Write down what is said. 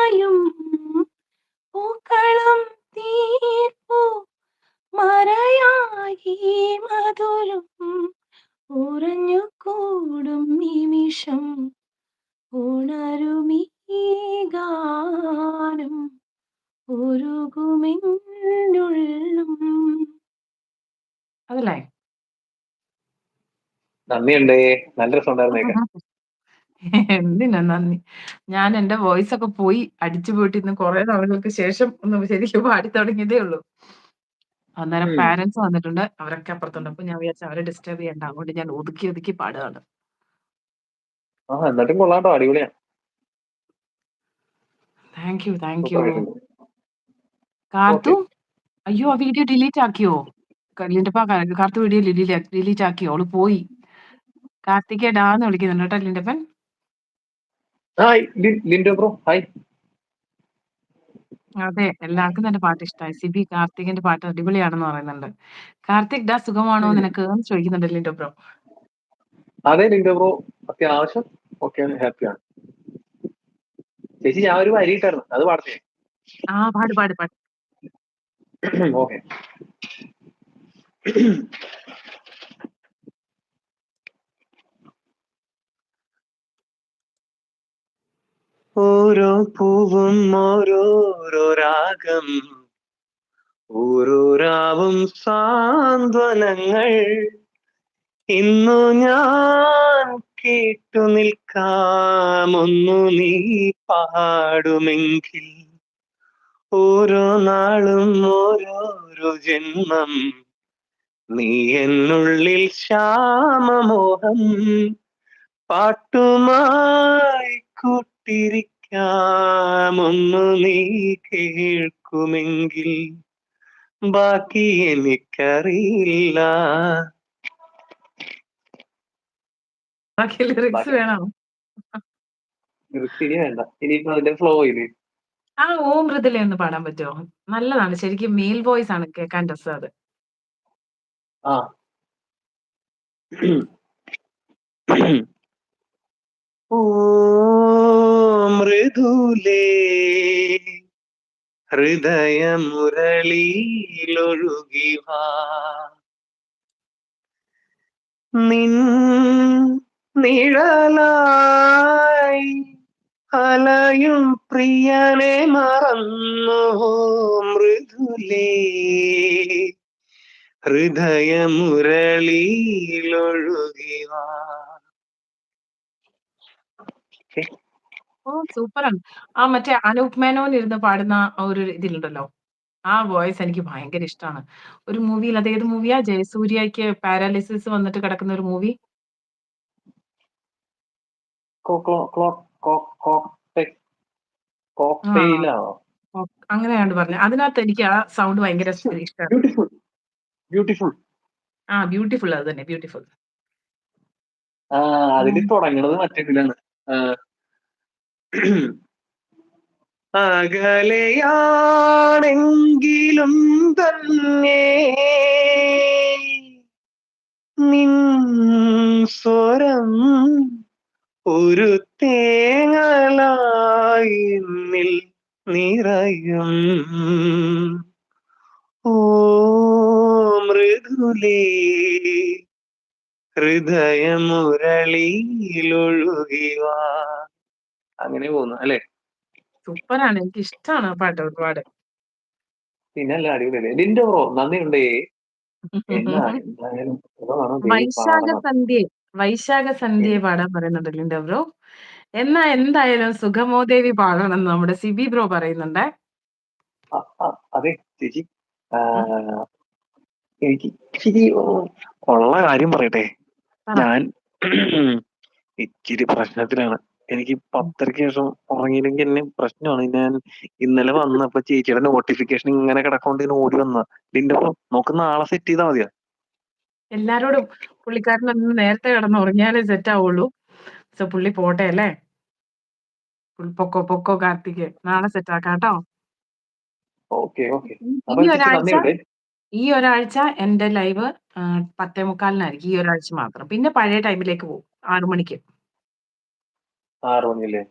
മായും പൂക്കളം തീർപ്പു മറയായി മധുരം ഉറഞ്ഞു കൂടും നിമിഷം ഉണരുമീ ഗാനം ഉരുകുമെന്നുള്ളം. അതല്ലേ? നന്ദിയുണ്ട്. നല്ല രസമുണ്ടായിരുന്നു കേൾക്കാൻ. എന്തിനാ നന്ദി. ഞാൻ എന്റെ വോയിസ് ഒക്കെ പോയി അടിച്ചു പോയിട്ട് ഇന്ന് കുറെ നാളുകൾക്ക് ശേഷം ഒന്ന് ശരിക്കും പാടി തുടങ്ങിയതേ ഉള്ളൂ. അന്നേരം ഉം. പാരന്റ്സ് വന്നിട്ടുണ്ട്. അവരൊക്കെ അപ്പുറത്തുണ്ട്. അപ്പൊ ഞാൻ വിചാരിച്ചു അവരെ ഡിസ്റ്റർബ് ചെയ്യണ്ട. അതുകൊണ്ട് ഞാൻ ഒതുക്കി ഒതുക്കി പാടുകയാണ്. എന്നിട്ടും കൊള്ളാട്ടോ, അടിപൊളിയാ. താങ്ക് യു സൂപ്പർ ആയിട്ടുണ്ട്. കാർത്തു. ഓക്കെ. അയ്യോ ആ വീഡിയോ ഡിലീറ്റ് ആക്കിയോ? ലിൻഡപ്പ കാർത്തു വീഡിയോ ഡിലീറ്റ് ആക്കിയോ? അവള് പോയി. കാർത്തികേടാന്ന് വിളിക്കുന്നുണ്ട് കേട്ടോ Lindappan. Hi Lindo bro, hi. അതെ, എല്ലാവർക്കും തന്നെ പാട്ട് ഇഷ്ടമായി. സിബി കാർത്തികിന്റെ പാട്ട് അടിപൊളിയാണെന്ന് പറയുന്നുണ്ട്. കാർത്തിക് ഡാ സുഖമാണോ നിനക്ക് എന്ന് ചോദിക്കുന്നുണ്ട് ലിൻഡോ ബ്രോ. അതെ ലിൻഡോ ബ്രോ, അത്യാവശ്യം ഓക്കെയാണ്, ഹാപ്പിയാണ്. ചേച്ചി ഞാൻ ഒരു വരി ഇട്ടായിരുന്നു, അത് പാടത്തേ. ആ പാട് പാട് പാട്. ഓക്കെ. ഓരോ പൂവും ഓരോരോ രാഗം, ഓരോ രാവും സാന്ത്വനങ്ങൾ. ഇന്നു ഞാൻ കേട്ടു നിൽക്കാം ഒന്നു നീ പാടുമെങ്കിൽ. ഓരോ നാളും ഓരോരോ ജന്മം, നീ എന്നുള്ളിൽ ശ്യാമമോഹം. പാട്ടുമായി കൂട്ടിരിക്കാം ഒന്നു നീ കേൾക്കുമെങ്കിൽ. ബാക്കി എനിക്കറിയില്ല. ബാക്കി ലിറിക്സ് വേണം. ഇനി വേണ്ട, ഇനിയിപ്പോ അതിന്റെ ഫ്ലോ ഇല്ലേ. ആ ഓം മൃദുല ഒന്ന് പാടാൻ പറ്റുമോ? നല്ലതാണ്, ശരിക്കും മെയിൽ വോയിസ് ആണ് കേൾക്കാൻ രസം അത്. ആ ഓ മൃദുലേ ഹൃദയമുരളിയിലൊഴുകിവാ, നിൻ നിഴലായി അലയും പ്രിയനെ മറന്നു മൃദുലേ ഹൃദയമുരളിയിലൊഴുകിവാ. ഓ സൂപ്പറാണ്. ആ മറ്റേ അനൂപ് മേനോൻ ഇരുന്ന് പാടുന്ന ആ ഒരു ഇതിലുണ്ടല്ലോ, ആ വോയിസ് എനിക്ക് ഭയങ്കര ഇഷ്ടമാണ്. ഒരു മൂവിയിൽ, അതേത് മൂവിയാ? ജയസൂര്യക്ക് പാരാലിസിസ് വന്നിട്ട് കിടക്കുന്ന ഒരു മൂവി. കോക്ടെയിലാണോ? അങ്ങനെ കണ്ട് പറഞ്ഞു. അതിനകത്ത് എനിക്ക് ആ സൗണ്ട് ഭയങ്കര ഇഷ്ടമാണ്. Beautiful beautiful. ആ ബ്യൂട്ടിഫുൾ, അത് തന്നെ ബ്യൂട്ടിഫുൾ. അതില് തുടങ്ങണത് മറ്റേ ഇതിലാണ്. അകലെയാണെങ്കിലും തന്നെ നിൻ സ്വരം ഒരു തേങ്ങലായി എന്നിൽ നിറയും. ഓ മൃദുലേ ഹൃദയമുരളിയിലൊഴുകിവാ. അങ്ങനെ പോകുന്നു അല്ലെ? സൂപ്പറാണ്, എനിക്ക് ഇഷ്ടമാണ് ആ പാട്ട് ഒരുപാട്. പിന്നല്ല, അടിപൊളിയല്ലേ ലിൻഡോ ബ്രോ, നന്ദിയുണ്ടേ. എന്തായാലും വൈശാഖ പാടണം. സന്ധ്യ, വൈശാഖ സന്ധ്യയെ പാടാൻ പറയുന്നുണ്ട് ലിൻഡോ ബ്രോ. എന്നാ എന്തായാലും സുഗമോദേവി പാടണം നമ്മുടെ സിബി ബ്രോ പറയുന്നുണ്ടേ. അതെ ചേച്ചി, എനിക്ക് ഇച്ചിരി ഉള്ള കാര്യം പറയട്ടെ. ഞാൻ ഇച്ചിരി പ്രശ്നത്തിലാണ്. എനിക്ക് 10:30 ശേഷം ഉറങ്ങിയില്ലെങ്കിൽ എന്നെ പ്രശ്നമാണ്. ഞാൻ ഇന്നലെ വന്നപ്പോ ചേച്ചിയുടെ നോട്ടിഫിക്കേഷൻ ഇങ്ങനെ കിടക്കൊണ്ട് ഓടി വന്ന. ലിൻഡോ നോക്ക്, നാളെ സെറ്റ് ചെയ്താൽ മതിയാ. എല്ലാരോടും പുള്ളിക്കാരനൊന്ന് നേരത്തെ കിടന്ന് ഉറങ്ങിയാലേ സെറ്റ് ആവുള്ളൂ. സോ പുള്ളി പോട്ടെ അല്ലേ. പൊക്കോ പൊക്കോ കാർത്തിക്, നാളെ സെറ്റ് ആക്കാം കേട്ടോ. Okay okay. ഈ ഒരാഴ്ച എന്റെ ലൈവ് 10:45 ഈ ഒരാഴ്ച മാത്രം. പിന്നെ പഴയ ടൈമിലേക്ക് പോകും, 6 മണിക്ക്. 6 മണിയല്ലേ?